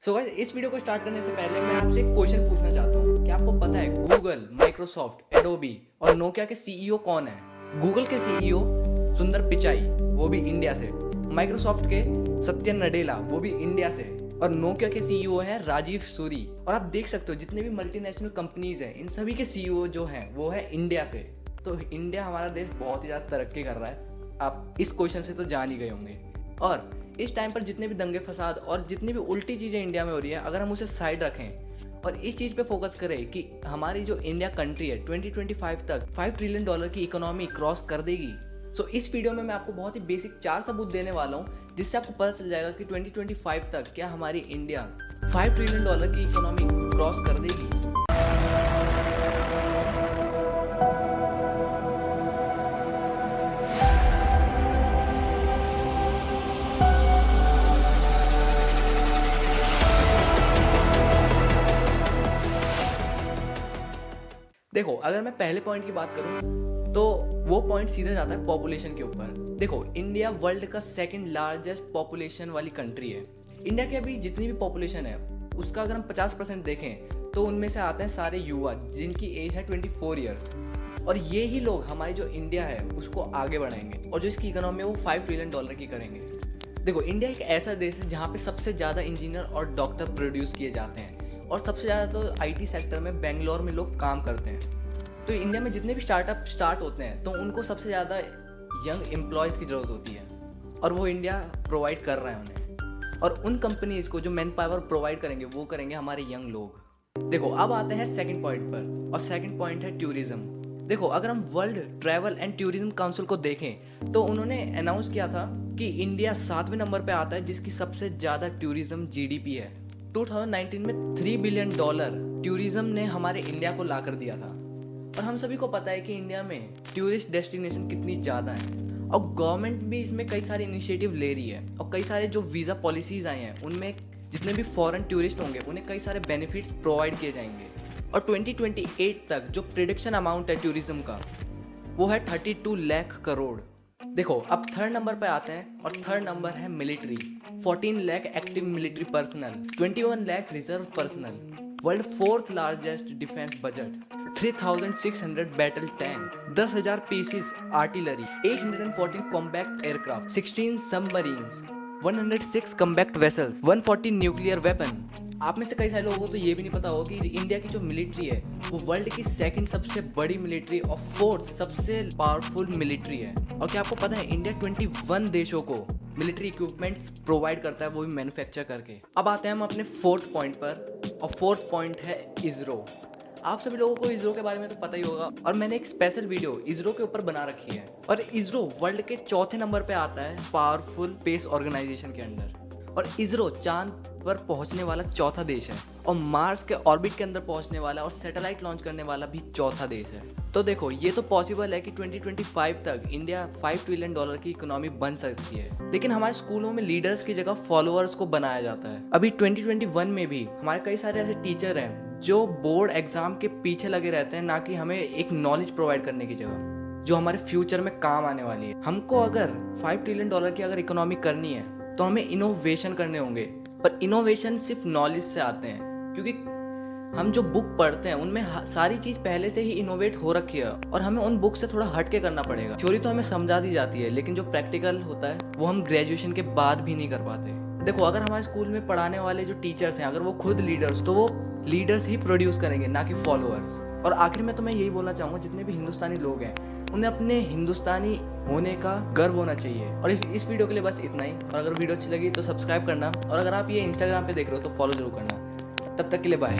So guys, इस video को start करने से पहले मैं आपसे एक क्वेश्चन पूछना चाहता हूँ कि आपको पता है गूगल, माइक्रोसॉफ्ट, एडोबी और नोकिया के सीईओ कौन है? गूगल के सीईओ सुंदर पिचाई, वो भी इंडिया से। माइक्रोसॉफ्ट के सत्य नडेला, वो भी इंडिया से। और नोकिया के सीईओ हैं राजीव सूरी। और आप देख सकते हो जितने भी मल्टीनेशनल कंपनीज हैं, इन सभी के सीईओ जो हैं वो है इंडिया से। तो इंडिया, हमारा देश बहुत ही ज़्यादा तरक्की कर रहा है। आप इस क्वेश्चन से तो जान ही गए होंगे। और इस टाइम पर जितने भी दंगे फसाद और जितनी भी उल्टी चीज़ें इंडिया में हो रही है, अगर हम उसे साइड रखें और इस चीज़ पे फोकस करें कि हमारी जो इंडिया कंट्री है 2025 तक $5 ट्रिलियन की इकोनॉमी क्रॉस कर देगी। सो इस वीडियो में मैं आपको बहुत ही बेसिक 4 सबूत देने वाला हूँ, जिससे आपको पता चल जाएगा कि 2025 तक क्या हमारी इंडिया $5 ट्रिलियन की इकोनॉमी क्रॉस कर देगी। देखो, अगर मैं पहले पॉइंट की बात करूं तो वो पॉइंट सीधा जाता है पॉपुलेशन के ऊपर। देखो, इंडिया वर्ल्ड का सेकंड लार्जेस्ट पॉपुलेशन वाली कंट्री है। इंडिया की अभी जितनी भी पॉपुलेशन है उसका अगर हम 50% देखें तो उनमें से आते हैं सारे युवा जिनकी एज है 24 ईयर्स। और ये ही लोग हमारी जो इंडिया है उसको आगे बढ़ाएंगे और जो इसकी इकोनॉमी है वो $5 ट्रिलियन की करेंगे। देखो, इंडिया एक ऐसा देश है जहाँ पे सबसे ज़्यादा इंजीनियर और डॉक्टर प्रोड्यूस किए जाते हैं और सबसे ज़्यादा तो आईटी सेक्टर में बेंगलोर में लोग काम करते हैं। तो इंडिया में जितने भी स्टार्टअप स्टार्ट होते हैं तो उनको सबसे ज़्यादा यंग एम्प्लॉयज़ की ज़रूरत होती है और वो इंडिया प्रोवाइड कर रहा है उन्हें। और उन कंपनीज़ को जो मैन पावर प्रोवाइड करेंगे वो करेंगे हमारे यंग लोग। देखो, अब आते हैं सेकंड पॉइंट पर, और सेकंड पॉइंट है टूरिज्म। देखो, अगर हम world travel and tourism council को देखें तो उन्होंने अनाउंस किया था कि इंडिया 7वें नंबर पे आता है जिसकी सबसे ज़्यादा टूरिज्म जीडीपी है। 2019 में $3 बिलियन टूरिज्म ने हमारे इंडिया को ला कर दिया था। और हम सभी को पता है कि इंडिया में टूरिस्ट डेस्टिनेशन कितनी ज़्यादा है और गवर्नमेंट भी इसमें कई सारे इनिशिएटिव ले रही है और कई सारे जो वीज़ा पॉलिसीज़ आई हैं उनमें जितने भी फॉरेन टूरिस्ट होंगे उन्हें कई सारे बेनिफिट्स प्रोवाइड किए जाएंगे। और 2028 तक जो प्रिडिक्शन अमाउंट है टूरिज्म का वो है 32 लाख करोड़। देखो, अब थर्ड नंबर पे आते हैं और थर्ड नंबर है military. 14 lakh active military personnel, 21 lakh reserve personal, world fourth largest defence budget, 3,600 battle tank, 10,000 pieces artillery, 814 combat aircraft, 16 submarines, 106 combat vessels, 140 nuclear weapon. आप में से कई सारे लोगों को तो ये भी नहीं पता होगा कि इंडिया की जो मिलिट्री है वो वर्ल्ड की सेकंड सबसे बड़ी मिलिट्री और फोर्थ सबसे पावरफुल मिलिट्री है। और क्या आपको पता है इंडिया 21 देशों को मिलिट्री इक्विपमेंट्स प्रोवाइड करता है, वो भी मैन्युफैक्चर करके। अब आते हैं हम अपने फोर्थ पॉइंट पर, और फोर्थ पॉइंट है इसरो। आप सभी लोगों को इसरो के बारे में तो पता ही होगा और मैंने एक स्पेशल वीडियो इसरो के ऊपर बना रखी है। और इसरो वर्ल्ड के चौथे नंबर पे आता है पावरफुल स्पेस ऑर्गेनाइजेशन के अंडर। और इसरो चांद पर पहुंचने वाला चौथा देश है और मार्स के ऑर्बिट के अंदर पहुंचने वाला और सैटेलाइट लॉन्च करने वाला भी चौथा देश है। तो देखो, ये तो पॉसिबल है कि 2025 तक इंडिया $5 ट्रिलियन की इकोनॉमी बन सकती है, लेकिन हमारे स्कूलों में लीडर्स की जगह फॉलोअर्स को बनाया जाता है। अभी 2021 में भी हमारे कई सारे ऐसे टीचर हैं जो बोर्ड एग्जाम के पीछे लगे रहते हैं, ना कि हमें एक नॉलेज प्रोवाइड करने की जगह जो हमारे फ्यूचर में काम आने वाली है। हमको अगर $5 ट्रिलियन की अगर इकोनॉमी करनी है तो हमें इनोवेशन करने होंगे। पर इनोवेशन सिर्फ नॉलेज से आते हैं, क्योंकि हम जो बुक पढ़ते हैं उनमें सारी चीज़ पहले से ही इनोवेट हो रखी है और हमें उन बुक से थोड़ा हट के करना पड़ेगा। थ्योरी तो हमें समझा दी जाती है, लेकिन जो प्रैक्टिकल होता है वो हम ग्रेजुएशन के बाद भी नहीं कर पाते। देखो, अगर हमारे स्कूल में पढ़ाने वाले जो टीचर्स हैं अगर वो खुद लीडर्स, तो वो लीडर्स ही प्रोड्यूस करेंगे, ना कि फॉलोअर्स। और आखिर में तो मैं यही बोलना चाहूँगा, जितने भी हिंदुस्तानी लोग हैं उन्हें अपने हिंदुस्तानी होने का गर्व होना चाहिए। और इस वीडियो के लिए बस इतना ही। और अगर वीडियो अच्छी लगी तो सब्सक्राइब करना, और अगर आप ये इंस्टाग्राम पे देख रहे हो तो फॉलो जरूर करना। तब तक के लिए बाय।